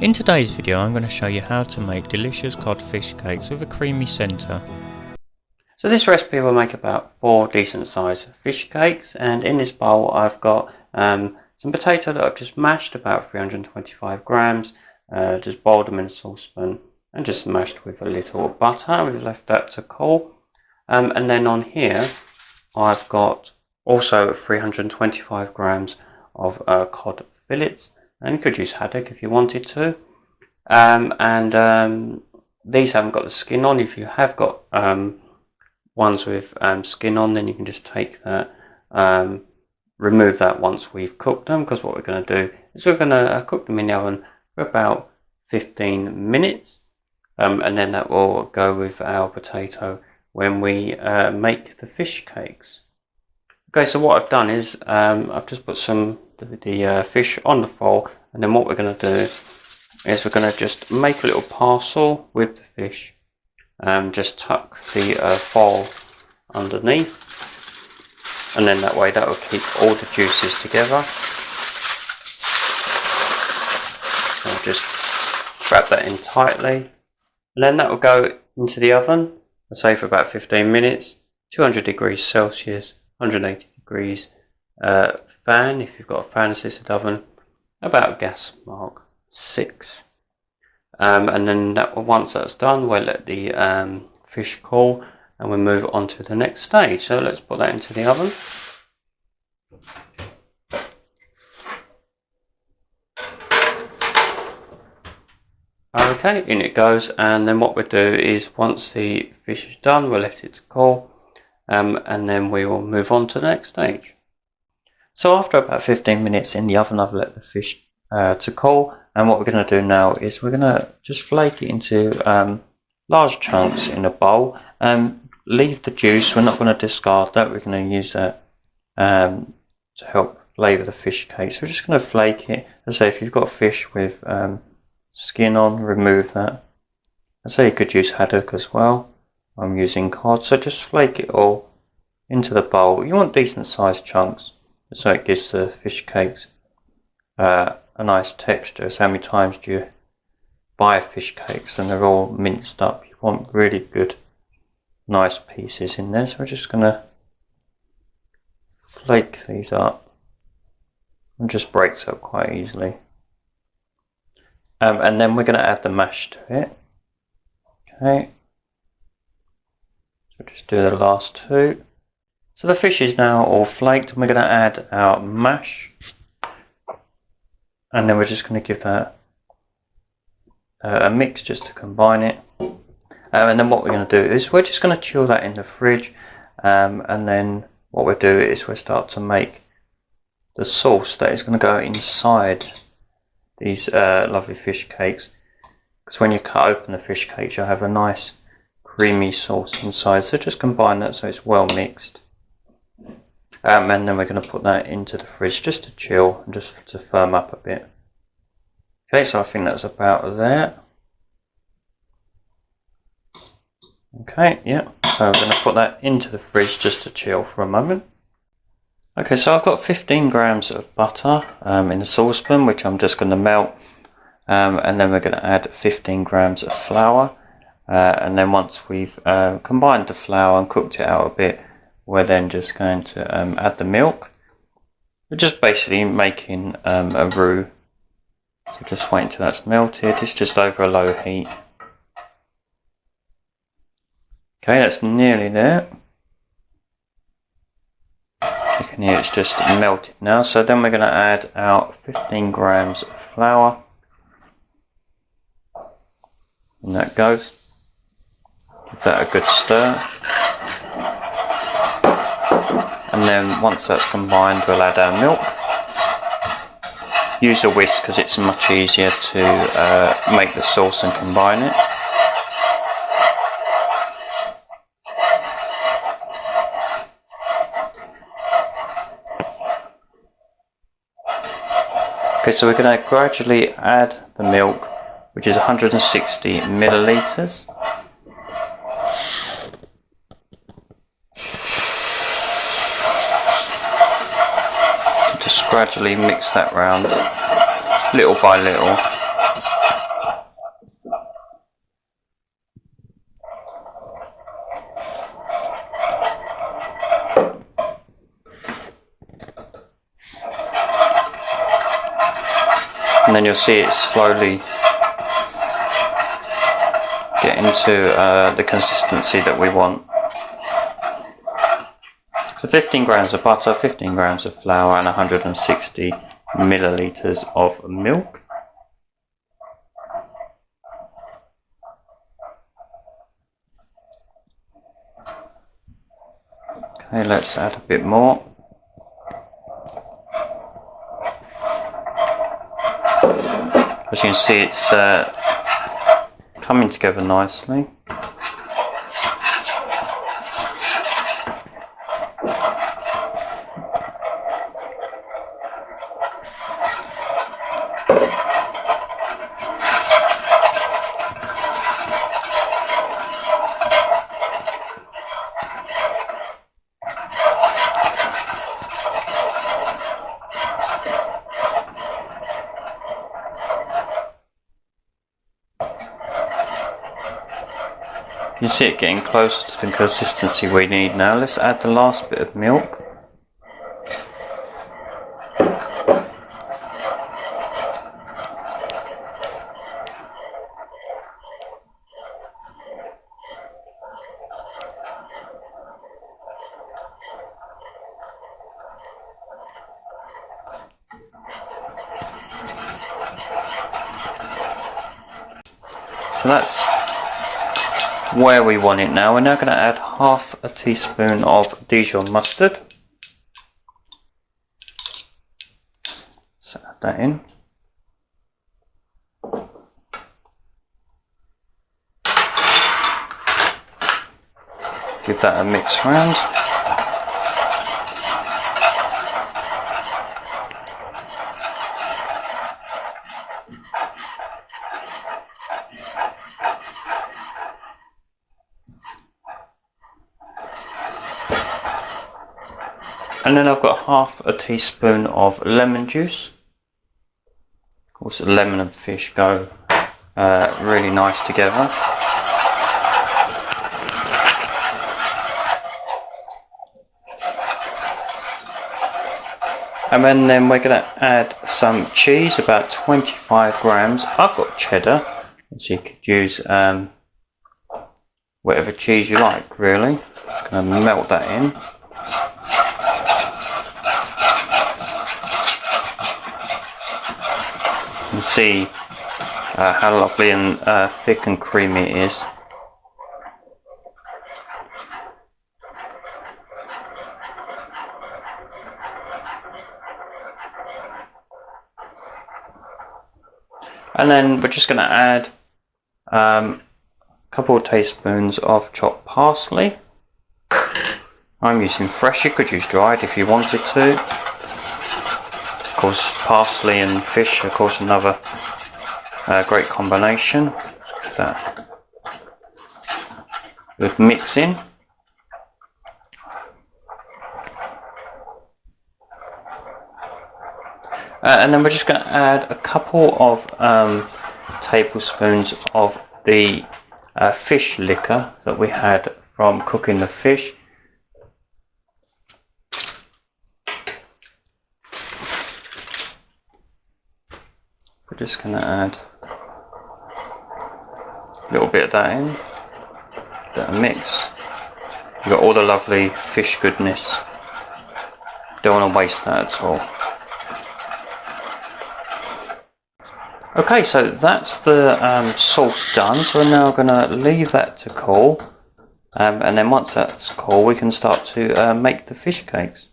In today's video I'm going to show you how to make delicious codfish cakes with a creamy centre. So this recipe will make about 4 decent sized fish cakes, and in this bowl I've got some potato that I've just mashed, about 325 grams, just boiled them in a saucepan and just mashed with a little butter. We've left that to cool, and then on here I've got also 325 grams of cod fillets, and you could use haddock if you wanted to, these haven't got the skin on. If you have got ones with skin on, then you can just take that, remove that once we've cooked them, because what we're going to do is we're going to cook them in the oven for about 15 minutes, and then that will go with our potato when we make the fish cakes. Okay, so what I've done is I've just put some the fish on the foil, and then what we're going to do is we're going to just make a little parcel with the fish. Just tuck the foil underneath, and then that way that will keep all the juices together. So just grab that in tightly, and then that will go into the oven, I'd say for about 15 minutes, 200 degrees Celsius, 180 degrees fan if you've got a fan assisted oven, about gas mark 6. And then once that's done, we'll let the fish cool and we'll move on to the next stage. So let's put that into the oven. Okay, in it goes, and then what we'll do is once the fish is done, we'll let it cool, and then we will move on to the next stage. So after about 15 minutes in the oven, I've let the fish to cool, and what we're going to do now is we're going to just flake it into large chunks in a bowl, and leave the juice. We're not going to discard that, we're going to use that to help flavour the fish cake. So we're just going to flake it. As I say, if you've got fish with skin on, remove that. I say you could use haddock as well. I'm using cod, so just flake it all into the bowl. You want decent sized chunks, so it gives the fish cakes a nice texture. So how many times do you buy fish cakes and they're all minced up? You want really good, nice pieces in there. So we're just going to flake these up, and just breaks up quite easily. And then we're going to add the mash to it. Okay, so just do the last 2. So the fish is now all flaked, and we're going to add our mash, and then we're just going to give that a mix just to combine it. And then what we're going to do is we're just going to chill that in the fridge, and then what we'll do is we'll start to make the sauce that is going to go inside these lovely fish cakes, because when you cut open the fish cakes you'll have a nice creamy sauce inside. So just combine that so it's well mixed, and then we're going to put that into the fridge just to chill and just to firm up a bit. Okay, so I think that's about there. Okay, yeah, so we're going to put that into the fridge just to chill for a moment. Okay, so I've got 15 grams of butter in a saucepan, which I'm just going to melt, and then we're going to add 15 grams of flour, and then once we've combined the flour and cooked it out a bit, we're then just going to add the milk. We're just basically making a roux, so just wait until that's melted. It's just over a low heat. Okay, that's nearly there. You can hear it's just melted now. So then we're going to add our 15 grams of flour, and that goes. Give that a good stir, and then once that's combined we'll add our milk. Use a whisk because it's much easier to make the sauce and combine it. Okay, so we're going to gradually add the milk, which is 160 millilitres. Just gradually mix that round, little by little. and then you'll see it slowly get into the consistency that we want. So 15 grams of butter, 15 grams of flour and 160 milliliters of milk. Okay, let's add a bit more. As you can see, it's coming together nicely. You see it getting closer to the consistency we need now. Let's add the last bit of milk. So that's where we want it now. We're now going to add half a teaspoon of Dijon mustard. So add that in. Give that a mix round. And then I've got half a teaspoon of lemon juice. Of course, lemon and fish go really nice together. And then we're going to add some cheese, about 25 grams. I've got cheddar, so you could use whatever cheese you like, really. Just going to melt that in. You can see how lovely and thick and creamy it is. And then we're just going to add a couple of tablespoons of chopped parsley. I'm using fresh, you could use dried if you wanted to. Of course, parsley and fish, of course, another great combination. Let's give that a good mix in. And then we're just going to add a couple of tablespoons of the fish liquor that we had from cooking the fish. We're just going to add a little bit of that in, get a mix. You've got all the lovely fish goodness. Don't want to waste that at all. Okay, so that's the sauce done. So we're now going to leave that to cool, and then once that's cool, we can start to make the fish cakes.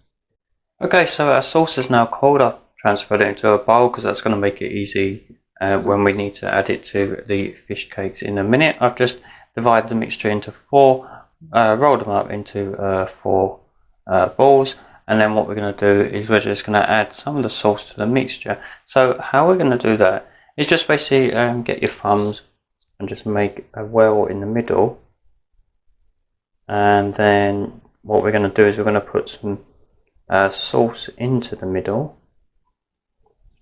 Okay, so our sauce is now cooled. I've transferred it into a bowl because that's going to make it easy when we need to add it to the fish cakes in a minute. I've just divided the mixture into four, rolled them up into four balls. And then what we're going to do is we're just going to add some of the sauce to the mixture. So how we're going to do that is just basically get your thumbs and just make a well in the middle. And then what we're going to do is we're going to put some sauce into the middle.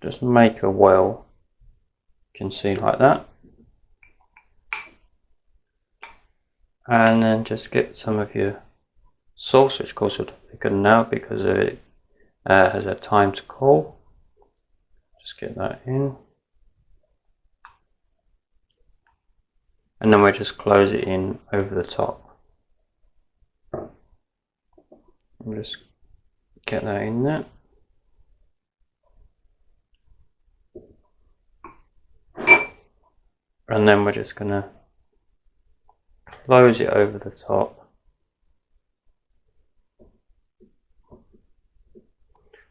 Just make a well, you can see, like that. And then just get some of your sauce, which of course will thicken now because it has had time to cool. Just get that in. and then we'll just close it in over the top. I'll just get that in there. And then we're just going to close it over the top.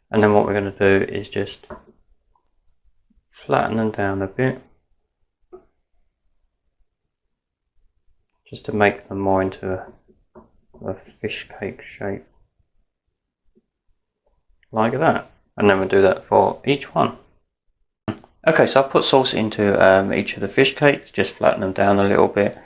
And then what we're going to do is just flatten them down a bit, just to make them more into a fish cake shape, like that. And then we'll do that for each one. Okay, so I've put sauce into each of the fish cakes, just flatten them down a little bit,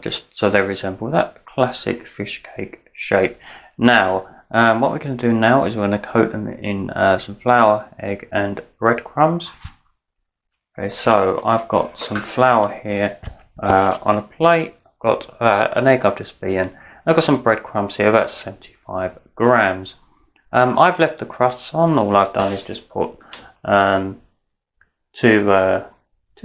just so they resemble that classic fish cake shape. Now, what we're going to do now is we're going to coat them in some flour, egg and breadcrumbs. Okay, so I've got some flour here on a plate. I've got an egg I've just beaten. I've got some breadcrumbs here, about 75 grams. I've left the crusts on. All I've done is just put two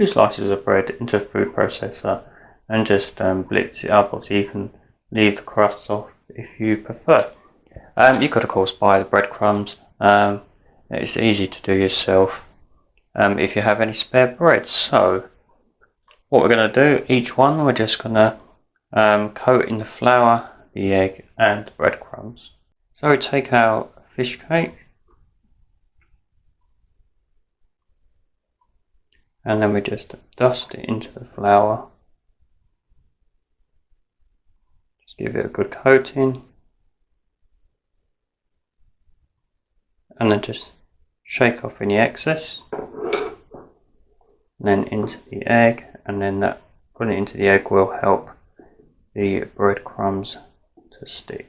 slices of bread into a food processor and just blitz it up. Obviously you can leave the crust off if you prefer. You could of course buy the breadcrumbs. It's easy to do yourself if you have any spare bread. So what we're going to do, each one we're just going to coat in the flour, the egg and breadcrumbs. So we take our fish cake, and then we just dust it into the flour. Just give it a good coating. And then just shake off any excess. And then into the egg, and then that putting it into the egg will help the breadcrumbs to stick.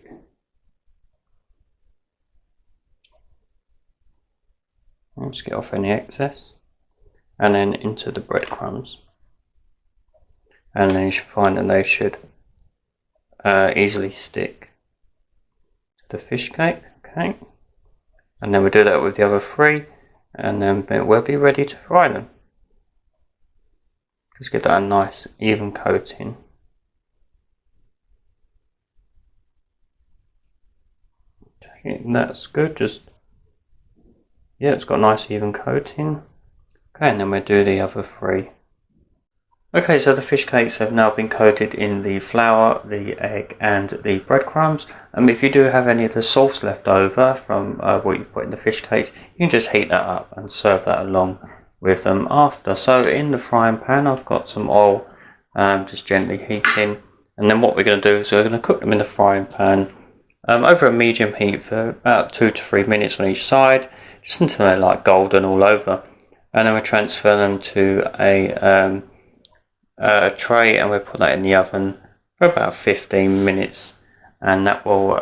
And just get off any excess. And then into the breadcrumbs, and then you should find that they should easily stick to the fish cake. Okay, and then we'll do that with the other three, and then we'll be ready to fry them. Just get that a nice even coating. Okay, that's good. Just it's got a nice even coating. Okay, and then we'll do the other three. Okay, so the fish cakes have now been coated in the flour, the egg and the breadcrumbs. If you do have any of the sauce left over from what you put in the fish cakes, you can just heat that up and serve that along with them after. So in the frying pan I've got some oil just gently heating, and then what we're going to do is we're going to cook them in the frying pan over a medium heat for about 2 to 3 minutes on each side, just until they're like golden all over. And then we transfer them to a tray, and we'll put that in the oven for about 15 minutes, and that will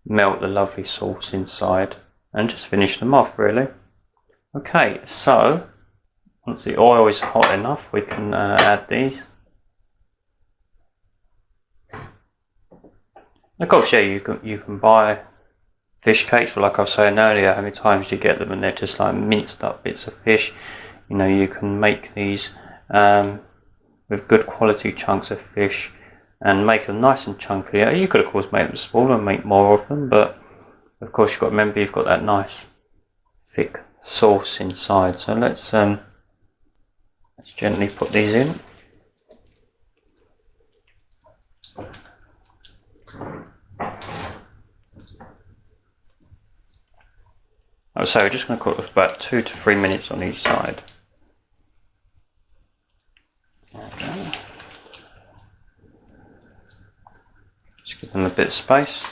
melt the lovely sauce inside and just finish them off really. Okay, so once the oil is hot enough, we can add these. Of course, yeah, you can buy fish cakes, but like I was saying earlier, how many times you get them and they're just like minced up bits of fish. You know, you can make these with good quality chunks of fish and make them nice and chunky. You could of course make them smaller and make more of them, but of course you've got to remember you've got that nice thick sauce inside. So let's gently put these in. So we're just going to cook this about 2 to 3 minutes on each side. Okay. Just give them a bit of space.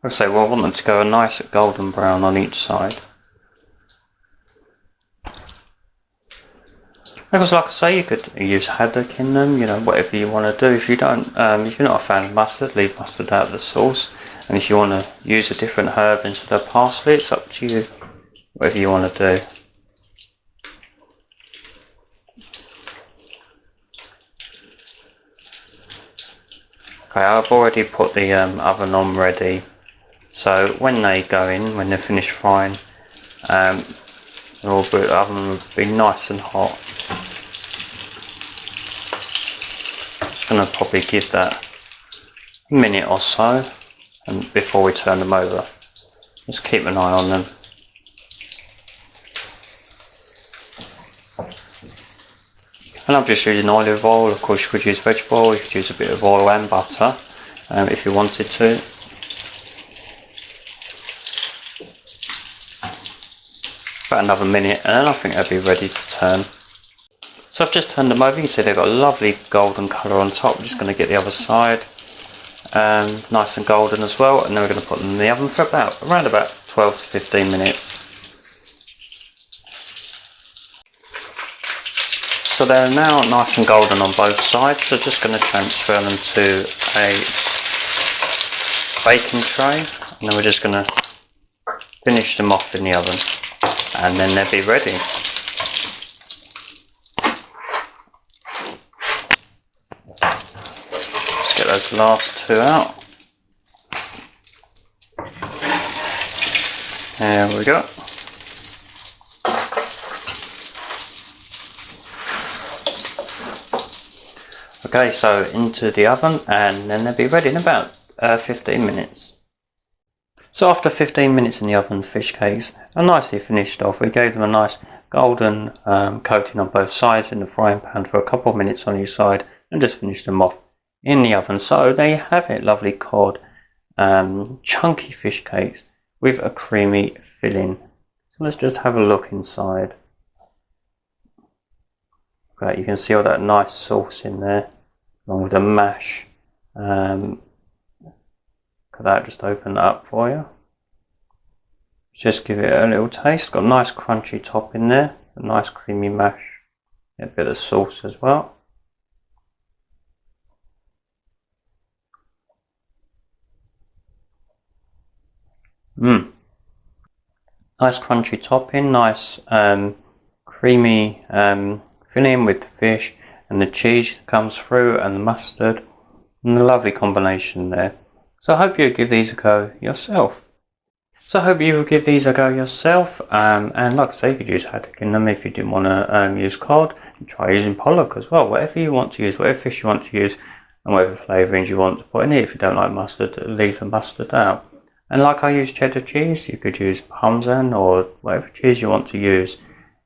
Okay, well, I want them to go a nice golden brown on each side. Because like I say, you could use haddock in them, you know, whatever you want to do. If you don't, if you're not a fan of mustard, leave mustard out of the sauce. And if you want to use a different herb instead of parsley, it's up to you, whatever you want to do. Okay, I've already put the oven on ready, so when they go in, when they're finished frying, the oven will be nice and hot. Just going to probably give that a minute or so and before we turn them over. Just keep an eye on them. And I'm just using olive oil. Of course you could use vegetable oil, you could use a bit of oil and butter if you wanted to. About another minute and then I think they'll be ready to turn. So I've just turned them over. You can see they've got a lovely golden colour on top. I'm just going to get the other side nice and golden as well, and then we're going to put them in the oven for around about 12 to 15 minutes. So they're now nice and golden on both sides, so just going to transfer them to a baking tray, and then we're just going to finish them off in the oven and then they'll be ready. Let's get those last two out. There we go. Okay, so into the oven and then they'll be ready in about 15 minutes. So after 15 minutes in the oven, the fish cakes are nicely finished off. We gave them a nice golden coating on both sides in the frying pan for a couple of minutes on each side and just finished them off in the oven. So there you have it, lovely cod, chunky fish cakes with a creamy filling. So let's just have a look inside. Okay, you can see all that nice sauce in there along with the mash. Could that just open that up for you? Just give it a little taste. Got a nice crunchy top in there, a nice creamy mash, a bit of sauce as well. Nice crunchy topping, nice creamy filling with the fish, and the cheese comes through and the mustard, and a lovely combination there. So I hope you'll give these a go yourself. And like I say, you could use haddock in them if you didn't want to use cod. Try using pollock as well. Whatever you want to use, whatever fish you want to use, and whatever flavourings you want to put in it. If you don't like mustard, leave the mustard out. And like I use cheddar cheese, you could use parmesan or whatever cheese you want to use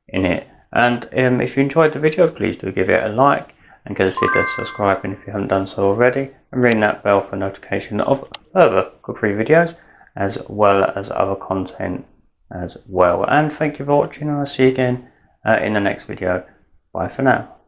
in it. And if you enjoyed the video, please do give it a like and consider subscribing if you haven't done so already, and ring that bell for notification of further cookery videos as well as other content as well. And thank you for watching, and I'll see you again in the next video. Bye for now.